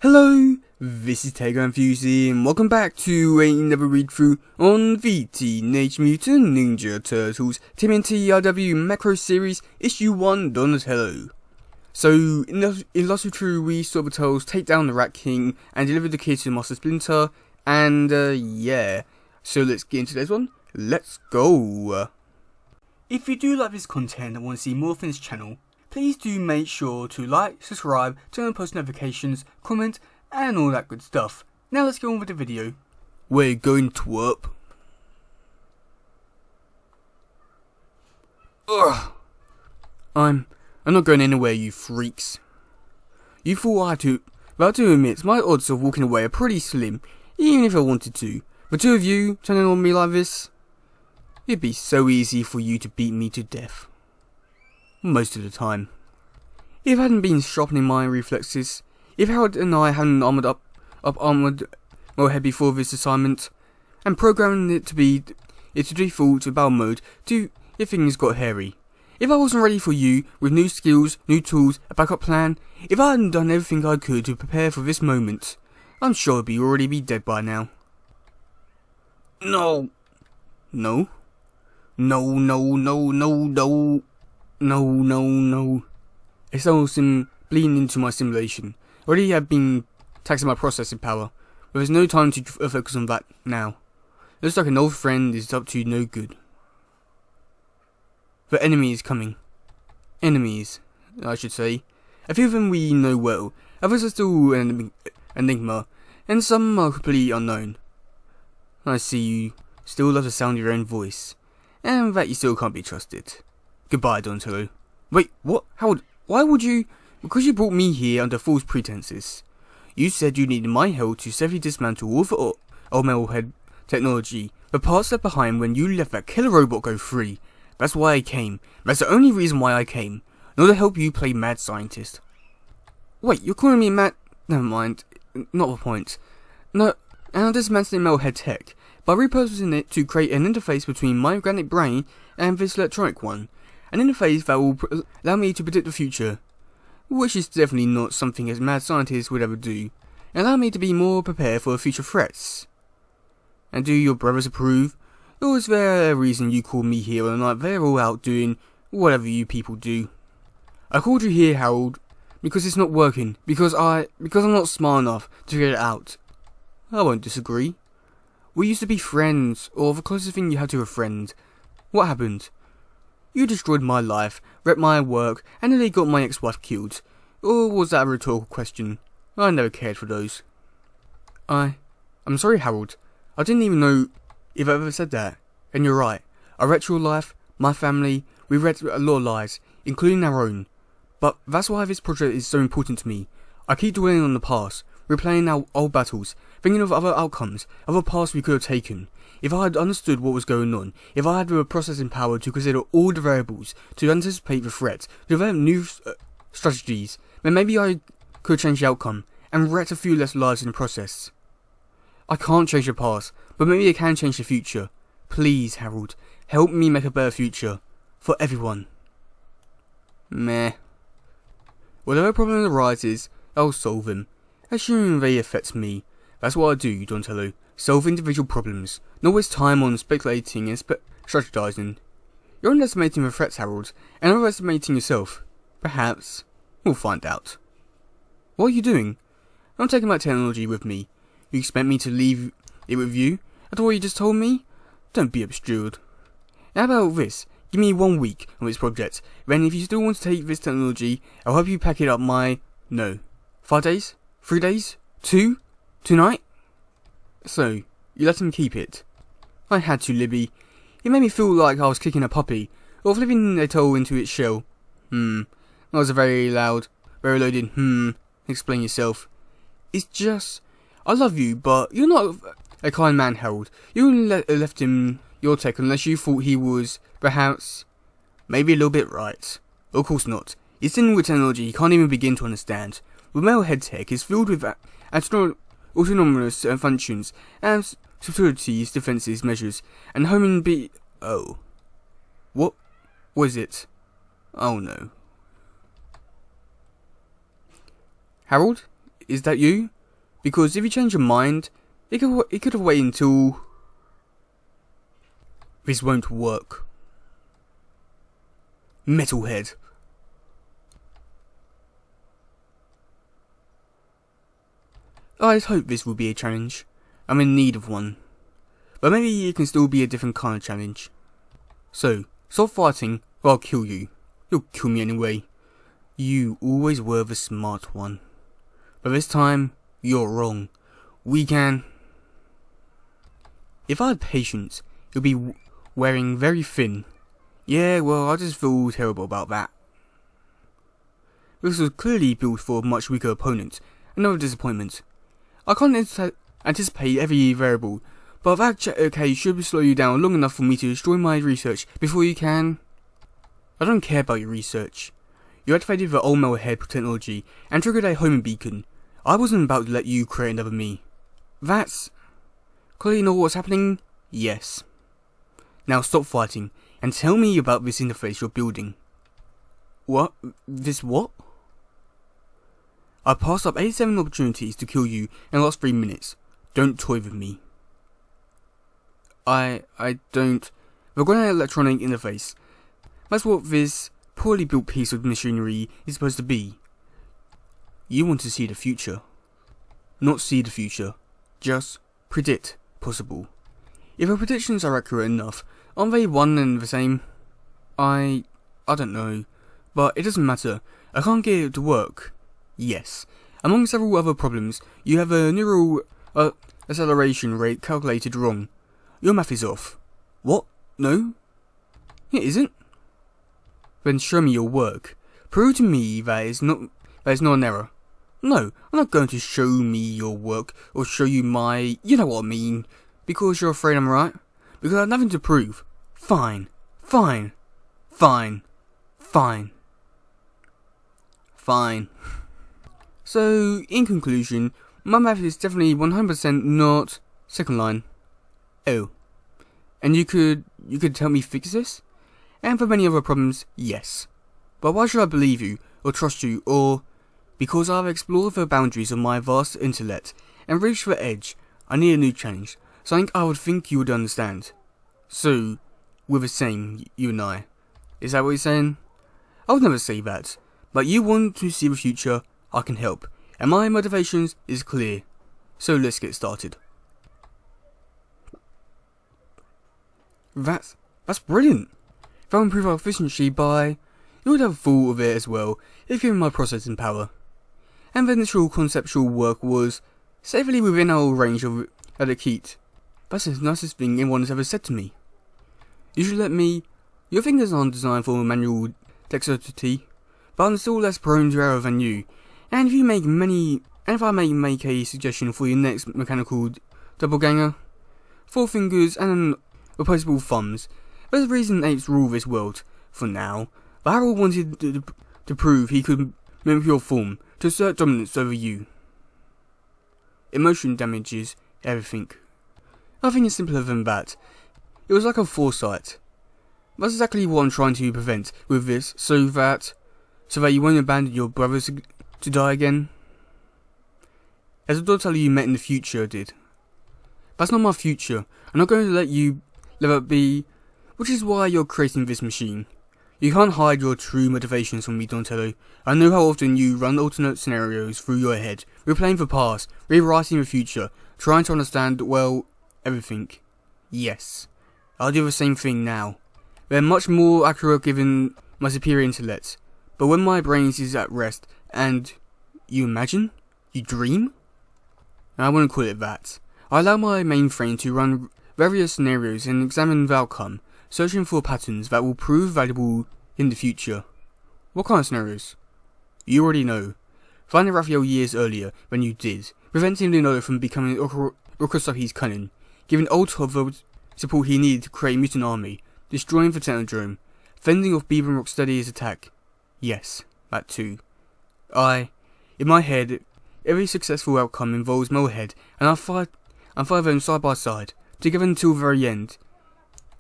Hello, this is teddygaming and welcome back to another read through on the Teenage Mutant Ninja Turtles tmnt RW Macro Series Issue 1 Donatello. So, in Lost of True, we saw the Turtles take down the Rat King and deliver the kid to Master Splinter, and yeah. So let's get into this one. Let's go. If you do like this content and want to see more from this channel, please do make sure to like, subscribe, turn on post notifications, comment, and all that good stuff. Now let's get on with the video. We're going to up. Ugh. I'm not going anywhere, you freaks. You thought I had to, but I have to admit, my odds of walking away are pretty slim, even if I wanted to. The two of you turning on me like this, it'd be so easy for you to beat me to death. Most of the time. If I hadn't been sharpening my reflexes, if Harold and I hadn't armored my head before this assignment, and programming it to default to battle mode if things got hairy. If I wasn't ready for you, with new skills, new tools, a backup plan, if I hadn't done everything I could to prepare for this moment, I'm sure I'd already be dead by now. No. No. No, no, no, no, no. No, no, no. It's all bleeding into my simulation. Already have been taxing my processing power, but there's no time to focus on that now. Looks like an old friend is up to no good. The enemy is coming. Enemies, I should say. A few of them we know well, others are still an enigma, and some are completely unknown. I see you still love the sound of your own voice, and that you still can't be trusted. Goodbye, Donatello. Wait, what? Howard, why would you? Because you brought me here under false pretenses. You said you needed my help to safely dismantle all the old metalhead technology, the parts left behind when you let that killer robot go free. That's why I came. That's the only reason why I came. Not to help you play mad scientist. Wait, you're calling me mad? Never mind. Not the point. No, and I'm dismantling metalhead tech by repurposing it to create an interface between my organic brain and this electronic one. An interface that will allow me to predict the future, which is definitely not something a mad scientist would ever do, and allow me to be more prepared for future threats. And do your brothers approve? Or is there a reason you called me here on the night they're all out doing whatever you people do? I called you here, Harold, because it's not working, because I'm not smart enough to figure it out. I won't disagree. We used to be friends, or the closest thing you had to a friend. What happened? You destroyed my life, wrecked my work, and nearly got my ex-wife killed. Or was that a rhetorical question? I never cared for those. I'm sorry, Harold. I didn't even know if I ever said that. And you're right. I wrecked your life, my family, we wrecked a lot of lives, including our own. But that's why this project is so important to me. I keep dwelling on the past, replaying our old battles, thinking of other outcomes, other paths we could have taken. If I had understood what was going on, if I had the processing power to consider all the variables, to anticipate the threats, to develop new strategies, then maybe I could change the outcome, and wreck a few less lives in the process. I can't change the past, but maybe I can change the future. Please, Harold, help me make a better future. For everyone. Meh. Whatever problem arises, I'll solve them. Assuming they affect me. That's what I do, Donatello. Solve individual problems. Not waste time on speculating and strategizing. You're underestimating the threats, Harold, and overestimating yourself. Perhaps. We'll find out. What are you doing? I'm taking my technology with me. You expect me to leave it with you? After what you just told me? Don't be obscured. How about this? Give me 1 week on this project. Then if you still want to take this technology, I'll help you pack it up No. 5 days? 3 days? 2? Tonight? So, you let him keep it? I had to, Libby. It made me feel like I was kicking a puppy, or flipping a toe into its shell. That was a very loud, very loaded Explain yourself. It's just, I love you, but you're not a kind man, Harold. You wouldn't left him your tech unless you thought he was, perhaps, maybe a little bit right. Of course not. It's in with technology he can't even begin to understand. The metalhead tech is filled with autonomous functions and subtleties, defenses, measures, and homing Oh. What was it? Oh no. Harold, is that you? Because if you change your mind, it could have waited until... This won't work. Metalhead. I hope this will be a challenge. I'm in need of one. But maybe it can still be a different kind of challenge. So, stop fighting or I'll kill you. You'll kill me anyway. You always were the smart one. But this time, you're wrong. We can... If I had patience, you'd be wearing very thin. Yeah, well, I just feel terrible about that. This was clearly built for a much weaker opponent. Another disappointment. I can't anticipate every variable, but that case should slow you down long enough for me to destroy my research before you can... I don't care about your research. You activated the old metalhead technology and triggered a homing beacon. I wasn't about to let you create another me. That's... Clearly know what's happening? Yes. Now stop fighting and tell me about this interface you're building. What? This what? I passed up 87 opportunities to kill you in the last 3 minutes. Don't toy with me. I don't... We're going to electronic interface. That's what this poorly built piece of machinery is supposed to be. You want to see the future. Not see the future. Just predict possible. If our predictions are accurate enough, aren't they one and the same? I don't know. But it doesn't matter. I can't get it to work. Yes. Among several other problems, you have a neural acceleration rate calculated wrong. Your math is off. What? No? It isn't? Then show me your work. Prove to me that is not an error. No, I'm not going to show me your work or show you my... You know what I mean. Because you're afraid I'm right? Because I have nothing to prove. Fine. Fine. Fine. Fine. Fine. So, in conclusion, my math is definitely 100% not second line. Oh. And you could help me fix this? And for many other problems, yes. But why should I believe you, or trust you, or... Because I've explored the boundaries of my vast intellect, and reached the edge, I need a new challenge. Something I would think you would understand. So, we're the same, you and I. Is that what you're saying? I would never say that. But you want to see the future, I can help. And my motivations is clear. So let's get started. That's brilliant. That will improve our efficiency by... You would have thought of it as well, if given my processing power. And the initial conceptual work was safely within our range of adequate. That's the nicest thing anyone has ever said to me. You should let me... Your fingers aren't designed for manual dexterity, but I'm still less prone to error than you. And if I may make a suggestion for your next mechanical doppelganger, 4 fingers and opposable thumbs. There's a reason apes rule this world, for now, but Harold wanted to prove he could mimic your form, to assert dominance over you. Emotion damages everything. Nothing is simpler than that. It was like a foresight. That's exactly what I'm trying to prevent with this, so that you won't abandon your brothers to die again. As the daughter you met in the future did. That's not my future. I'm not going to let that be, which is why you're creating this machine. You can't hide your true motivations from me, Donatello. I know how often you run alternate scenarios through your head, replaying the past, rewriting the future, trying to understand, well, everything. Yes, I'll do the same thing now. They're much more accurate given my superior intellect, but when my brain is at rest, and you imagine? You dream? I wouldn't call it that. I allow my mainframe to run various scenarios and examine the outcome, searching for patterns that will prove valuable in the future. What kind of scenarios? You already know. Finding Raphael years earlier when you did, preventing Leonardo from becoming Orokosaki's cunning, giving Oltov the support he needed to create a mutant army, destroying the Technodrome, fending off Beaver and Rocksteady's attack. Yes, that too. In my head, every successful outcome involves Metalhead, and I fight them side by side, together until the very end.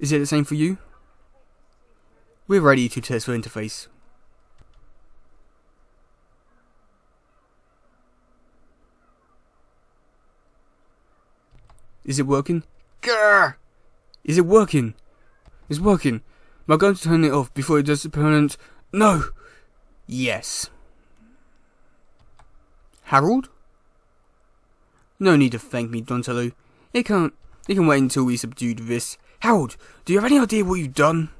Is it the same for you? We're ready to test the interface. Is it working? Grr! Is it working? It's working. Am I going to turn it off before it does the permanent? No! Yes. Harold? No need to thank me, Donatello. It can wait until we subdued this. Harold, do you have any idea what you've done?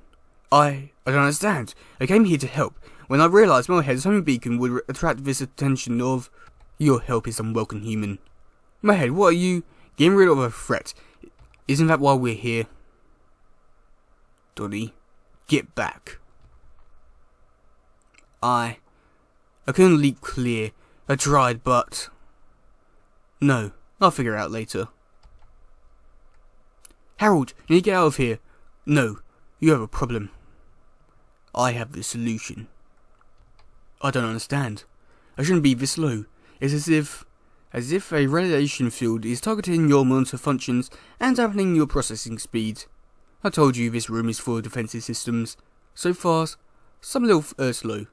I don't understand. I came here to help. When I realised Metalhead's homing beacon would attract this attention of... Your help is unwelcome, human. Metalhead, what are you? Getting rid of a threat. Isn't that why we're here? Donnie, get back. I couldn't leap clear. I tried, but... No, I'll figure it out later. Harold, you need to get out of here. No, you have a problem. I have the solution. I don't understand. I shouldn't be this low. It's as if a radiation field is targeting your monitor functions and dampening your processing speed. I told you this room is full of defensive systems. So fast, some little slow.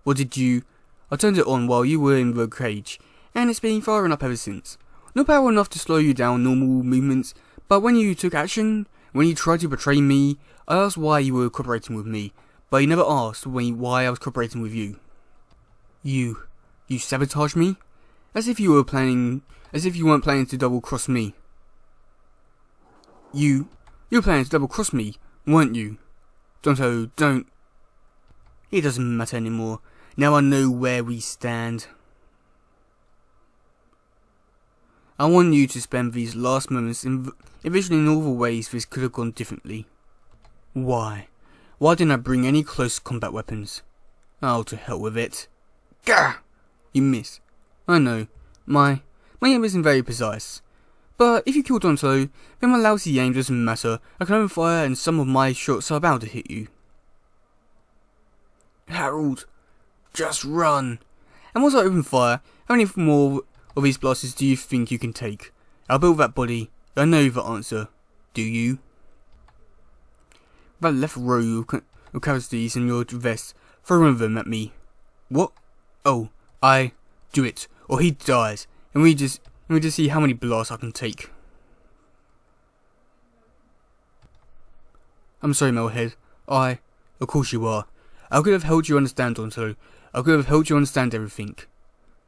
What did you... I turned it on while you were in the cage, and it's been firing up ever since. No power enough to slow you down normal movements, but when you took action, when you tried to betray me, I asked why you were cooperating with me, but you never asked why I was cooperating with you. You sabotaged me? As if you weren't planning to double cross me. You were planning to double cross me, weren't you? Don't. It doesn't matter anymore. Now I know where we stand. I want you to spend these last moments envisioning all the ways this could have gone differently. Why? Why didn't I bring any close combat weapons? Oh, to hell with it. Gah! You miss. I know. My aim isn't very precise. But if you kill Donatello, then my lousy aim doesn't matter. I can open fire and some of my shots are bound to hit you. Harold, just run. And once I open fire, how many more of these blasters do you think you can take? I'll build that body. I know the answer. Do you? That left row of casualties in your vest, throw one of them at me. What? Oh, I do it, or he dies, and we just see how many blasts I can take. I'm sorry, Metalhead. Of course you are. I could have helped you understand, Donatello. I could have helped you understand everything.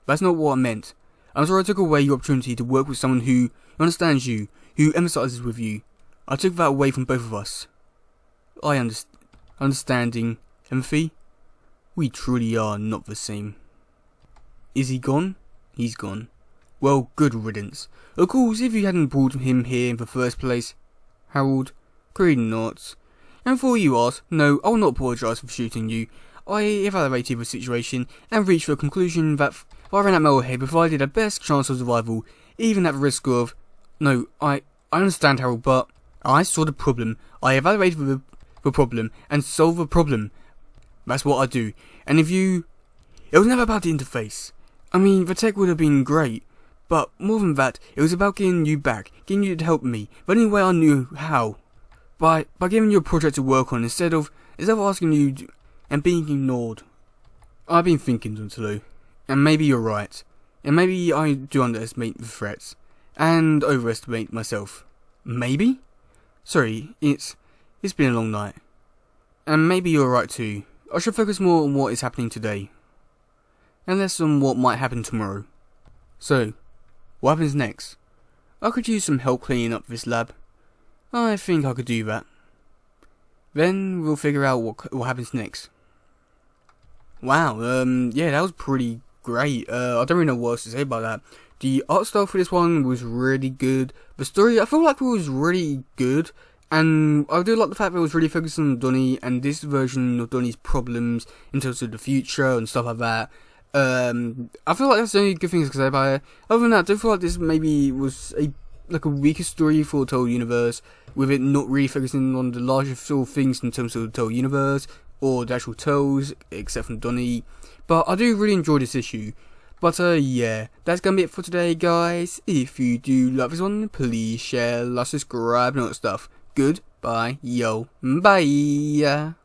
That's not what I meant. I'm sorry I took away your opportunity to work with someone who understands you, who empathizes with you. I took that away from both of us. Understanding, empathy? We truly are not the same. Is he gone? He's gone. Well, good riddance. Of course, if you hadn't brought him here in the first place... Harold, great not. And before you ask, no, I will not apologise for shooting you. I evaluated the situation and reached the conclusion that if I ran at Metalhead provided the best chance of survival, even at the risk of... No, I understand, Harold, but I saw the problem. I evaluated the problem and solved the problem. That's what I do. And if you... It was never about the interface. I mean, the tech would have been great, but more than that, it was about getting you back, getting you to help me, the only way I knew how. By giving you a project to work on instead of asking you and being ignored. I've been thinking, Donatello, and maybe you're right, and maybe I do underestimate the threats, and overestimate myself. Maybe? Sorry, it's been a long night. And maybe you're right too. I should focus more on what is happening today, and less on what might happen tomorrow. So, what happens next? I could use some help cleaning up this lab. I think I could do that. Then we'll figure out what happens next. Wow, yeah, that was pretty great. I don't really know what else to say about that. The art style for this one was really good. The story, I feel like it was really good. And I do like the fact that it was really focused on Donnie and this version of Donnie's problems in terms of the future and stuff like that. I feel like that's the only good things I can say about it. Other than that, I do feel like this maybe was a weaker story for the Total Universe, with it not really focusing on the larger sort of things in terms of the Total Universe or the actual Turtles, except from Donnie. But I do really enjoy this issue. But yeah, that's gonna be it for today, guys. If you do love this one, please share, like, subscribe, and all that stuff. Goodbye, yo, bye.